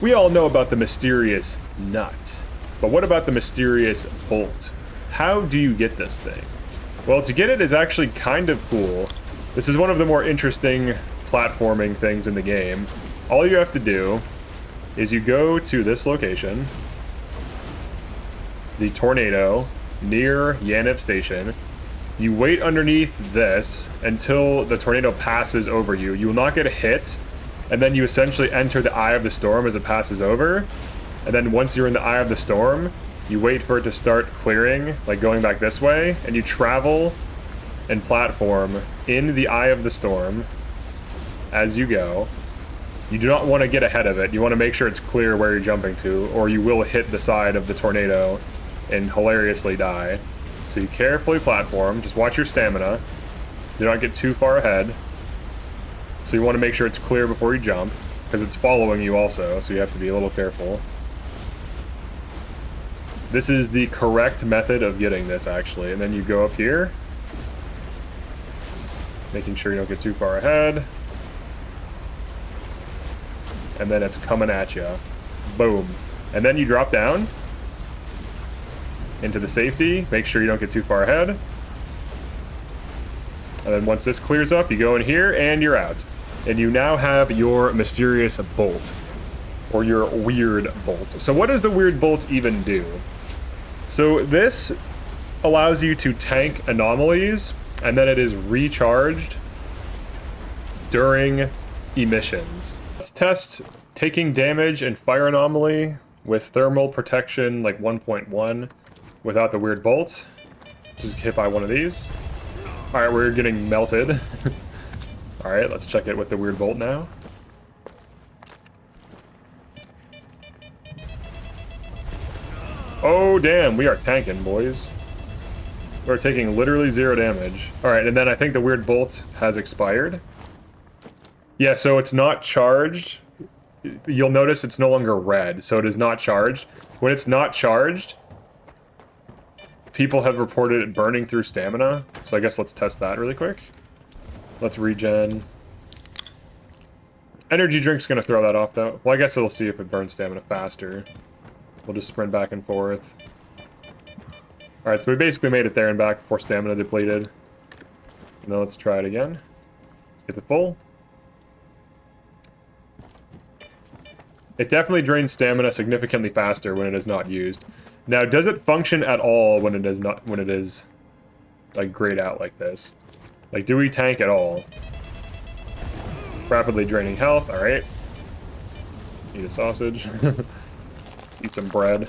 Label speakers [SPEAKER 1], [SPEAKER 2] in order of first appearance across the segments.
[SPEAKER 1] We all know about the mysterious nut, but what about the mysterious bolt? How do you get this thing? Well, to get it is actually kind of cool. This is one of the more interesting platforming things in the game. All you have to do is you go to this location, the tornado, near Yaniv Station. You wait underneath this until the tornado passes over you. You will not get hit. And then you essentially enter the eye of the storm as it passes over. And then once you're in the eye of the storm, you wait for it to start clearing, like going back this way, and you travel and platform in the eye of the storm as you go. You do not want to get ahead of it. You want to make sure it's clear where you're jumping to, or you will hit the side of the tornado and hilariously die. So you carefully platform, just watch your stamina. Do not get too far ahead. So you want to make sure it's clear before you jump, because it's following you also, so you have to be a little careful. This is the correct method of getting this, actually. And then you go up here, making sure you don't get too far ahead. And then it's coming at you. Boom. And then you drop down into the safety. Make sure you don't get too far ahead. And then once this clears up, you go in here and you're out. And you now have your mysterious bolt, or your weird bolt. So what does the weird bolt even do? So this allows you to tank anomalies, and then it is recharged during emissions. Let's test taking damage and fire anomaly with thermal protection like 1.1 without the weird bolt. Just hit by one of these. Alright, we're getting melted. Alright, let's check it with the weird bolt now. Oh, damn, we are tanking, boys. We're taking literally 0 damage. Alright, and then I think the weird bolt has expired. Yeah, so it's not charged. You'll notice it's no longer red, so it is not charged. When it's not charged, people have reported it burning through stamina. So I guess let's test that really quick. Let's regen. Energy drink's gonna throw that off though. Well, I guess it'll see if it burns stamina faster. We'll just sprint back and forth. Alright, so we basically made it there and back before stamina depleted. Now let's try it again. Get the full. It definitely drains stamina significantly faster when it is not used. Now, does it function at all when it is not, when it is like grayed out like this? Like, do we tank at all? Rapidly draining health, alright. Eat a sausage. Eat some bread.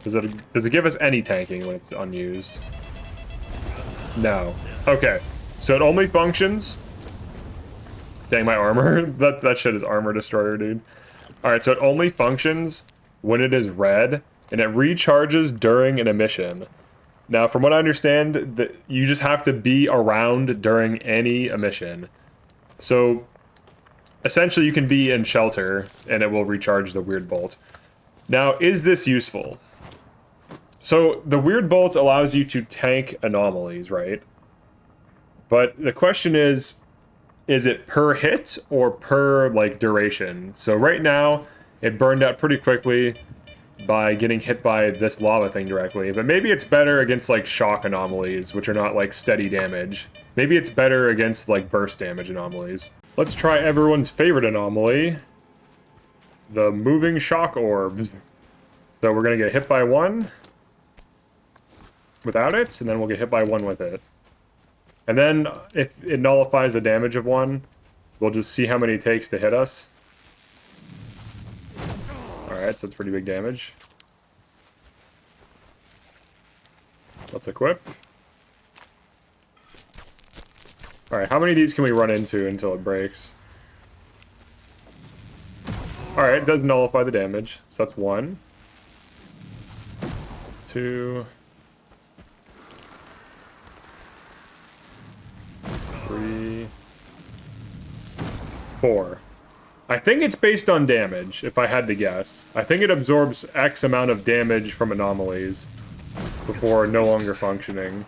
[SPEAKER 1] Does it give us any tanking when it's unused? No. Okay. So it only functions... Dang, my armor. That shit is armor destroyer, dude. Alright, so it only functions when it is red, and it recharges during an emission. Now, from what I understand, you just have to be around during any emission. So, essentially, you can be in shelter, and it will recharge the weird bolt. Now, is this useful? So, the weird bolt allows you to tank anomalies, right? But the question is it per hit or per, like, duration? So, right now, it burned out pretty quickly by getting hit by this lava thing directly, but maybe it's better against like shock anomalies, which are not like steady damage. Maybe it's better against like burst damage anomalies. Let's try everyone's favorite anomaly, the moving shock orbs. So we're gonna get hit by one without it, and then we'll get hit by one with it. And then if it nullifies the damage of one, we'll just see how many it takes to hit us. Alright, so that's pretty big damage. Let's equip. Alright, how many of these can we run into until it breaks? Alright, it does nullify the damage. So that's 1. 2. 3. 4. I think it's based on damage, if I had to guess. I think it absorbs X amount of damage from anomalies before no longer functioning.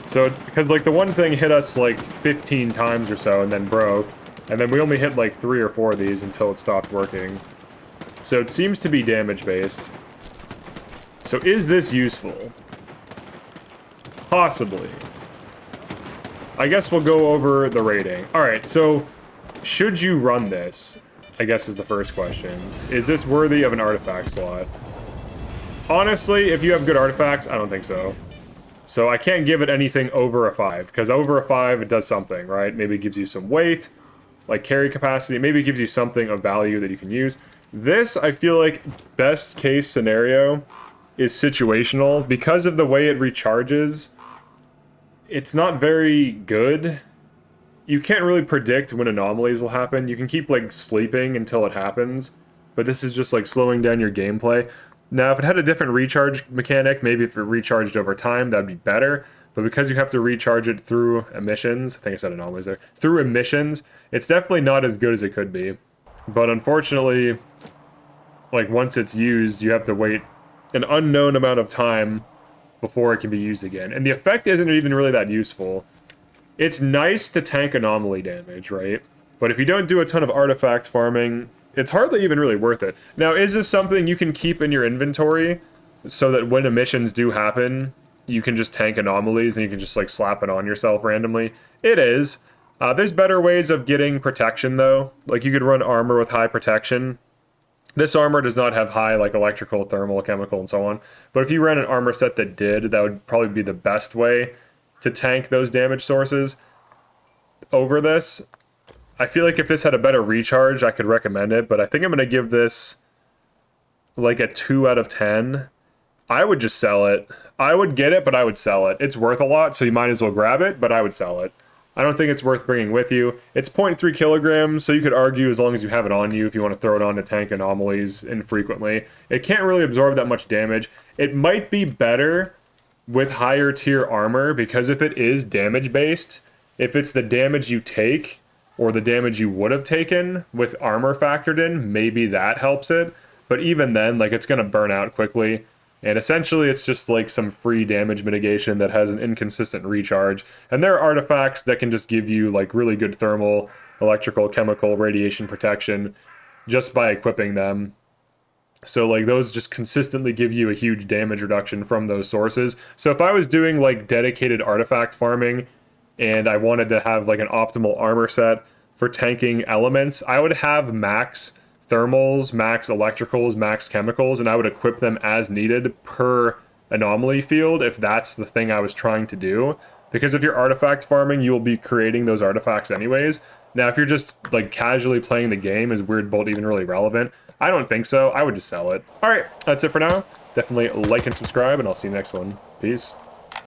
[SPEAKER 1] So, because like the one thing hit us like 15 times or so and then broke, And then we only hit like 3 or 4 of these until it stopped working. So it seems to be damage-based. So is this useful? Possibly. I guess we'll go over the rating. Alright, so should you run this? I guess is the first question. Is this worthy of an artifact slot? Honestly, if you have good artifacts, I don't think so. So I can't give it anything over a 5, because over a 5, it does something, right? Maybe it gives you some weight, like carry capacity. Maybe it gives you something of value that you can use. This, I feel like, best case scenario is situational. Because of the way it recharges, it's not very good. You can't really predict when anomalies will happen. You can keep, like, sleeping until it happens, but this is just, like, slowing down your gameplay. Now, if it had a different recharge mechanic, maybe if it recharged over time, that'd be better. But because you have to recharge it through emissions, I think I said anomalies there, through emissions, it's definitely not as good as it could be. But unfortunately, like, once it's used, you have to wait an unknown amount of time before it can be used again. And the effect isn't even really that useful. It's nice to tank anomaly damage, right? But if you don't do a ton of artifact farming, it's hardly even really worth it. Now, is this something you can keep in your inventory so that when emissions do happen, you can just tank anomalies and you can just, like, slap it on yourself randomly? It is. There's better ways of getting protection, though. Like, you could run armor with high protection. This armor does not have high, like, electrical, thermal, chemical, and so on. But if you ran an armor set that did, that would probably be the best way to tank those damage sources over this. I feel like if this had a better recharge, I could recommend it, but I think I'm going to give this like a 2 out of 10. I would just sell it. I would get it, but I would sell it. It's worth a lot, so you might as well grab it, but I would sell it. I don't think it's worth bringing with you. It's 0.3 kilograms, so you could argue as long as you have it on you if you want to throw it on to tank anomalies infrequently. It can't really absorb that much damage. It might be better with higher tier armor, because if it is damage based, if it's the damage you take or the damage you would have taken with armor factored in, maybe that helps it. But even then, like, it's going to burn out quickly. And essentially, it's just like some free damage mitigation that has an inconsistent recharge. And there are artifacts that can just give you, like, really good thermal, electrical, chemical, radiation protection just by equipping them. So, like, those just consistently give you a huge damage reduction from those sources. So if I was doing, like, dedicated artifact farming and I wanted to have, like, an optimal armor set for tanking elements, I would have max thermals, max electricals, max chemicals, and I would equip them as needed per anomaly field if that's the thing I was trying to do. Because if you're artifact farming, you will be creating those artifacts anyways. Now, if you're just, like, casually playing the game, is Weird Bolt even really relevant? I don't think so. I would just sell it. Alright, that's it for now. Definitely like and subscribe, and I'll see you next one. Peace.